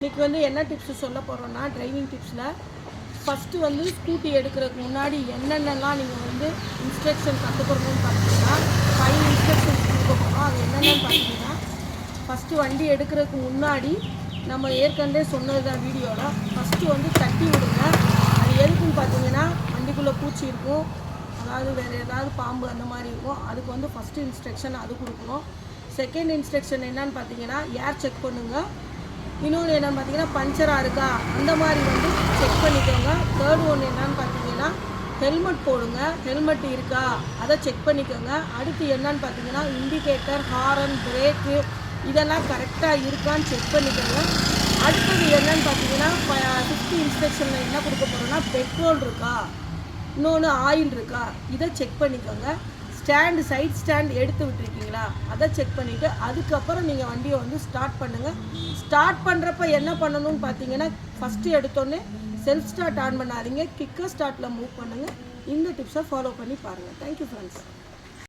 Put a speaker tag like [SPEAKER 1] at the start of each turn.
[SPEAKER 1] இன்றைக்கி வந்து என்ன டிப்ஸ் சொல்ல போகிறோன்னா டிரைவிங் டிப்ஸில் ஃபஸ்ட்டு வந்து ஸ்கூட்டி எடுக்கிறதுக்கு முன்னாடி என்னென்னலாம் நீங்கள் வந்து இன்ஸ்ட்ரக்ஷன் கற்றுக்கணும்னு பார்த்தீங்கன்னா 5 இன்ஸ்ட்ரக்ஷன்ஸ் கொடுக்க போகிறோம். அது என்னென்னு பார்த்தீங்கன்னா ஃபஸ்ட்டு வண்டி எடுக்கிறதுக்கு முன்னாடி நம்ம ஏற்கனவே சொன்னது தான் வீடியோவில் ஃபஸ்ட்டு வந்து தட்டி விடுங்க. அது எதுக்குன்னு பார்த்தீங்கன்னா வண்டிக்குள்ளே பூச்சி இருக்கும், அதாவது வேறு ஏதாவது பாம்பு அந்த மாதிரி இருக்கும். அதுக்கு வந்து ஃபஸ்ட்டு இன்ஸ்ட்ரக்ஷன் அது கொடுக்குறோம். செகண்ட் இன்ஸ்ட்ரக்ஷன் என்னன்னு பார்த்தீங்கன்னா ஏர் செக் பண்ணுங்கள். இன்னொன்று என்னென்னு பார்த்தீங்கன்னா பஞ்சராக இருக்கா அந்த மாதிரி வந்து செக் பண்ணிக்கோங்க. தேர்ட் ஒன்று என்னன்னு பார்த்தீங்கன்னா ஹெல்மெட் போடுங்க, ஹெல்மெட் இருக்கா அதை செக் பண்ணிக்கோங்க. அடுத்து என்னன்னு பார்த்தீங்கன்னா இண்டிகேட்டர், ஹாரன், பிரேக்கு இதெல்லாம் கரெக்டாக இருக்கான்னு செக் பண்ணிக்கோங்க. அடுத்தது என்னன்னு பார்த்தீங்கன்னா 5th இன்ஸ்ட்ரக்ஷனில் என்ன கொடுக்க போகிறோன்னா பெட்ரோல் இருக்கா, இன்னொன்று ஆயில் இருக்கா இதை செக் பண்ணிக்கோங்க. ஸ்டாண்டு, சைட் ஸ்டாண்ட் எடுத்து விட்டுருக்கீங்களா அதை செக் பண்ணிவிட்டு அதுக்கப்புறம் நீங்கள் வண்டியை வந்து ஸ்டார்ட் பண்ணுங்கள். ஸ்டார்ட் பண்ணுறப்ப என்ன பண்ணணும்னு பார்த்தீங்கன்னா ஃபஸ்ட்டு எடுத்தோடனே செல்ஃப் ஸ்டார்ட் ஆன் பண்ணாதீங்க, கிக்கர் ஸ்டார்ட்டில் மூவ் பண்ணுங்கள். இந்த டிப்ஸை ஃபாலோ பண்ணி பாருங்கள். Thank you friends.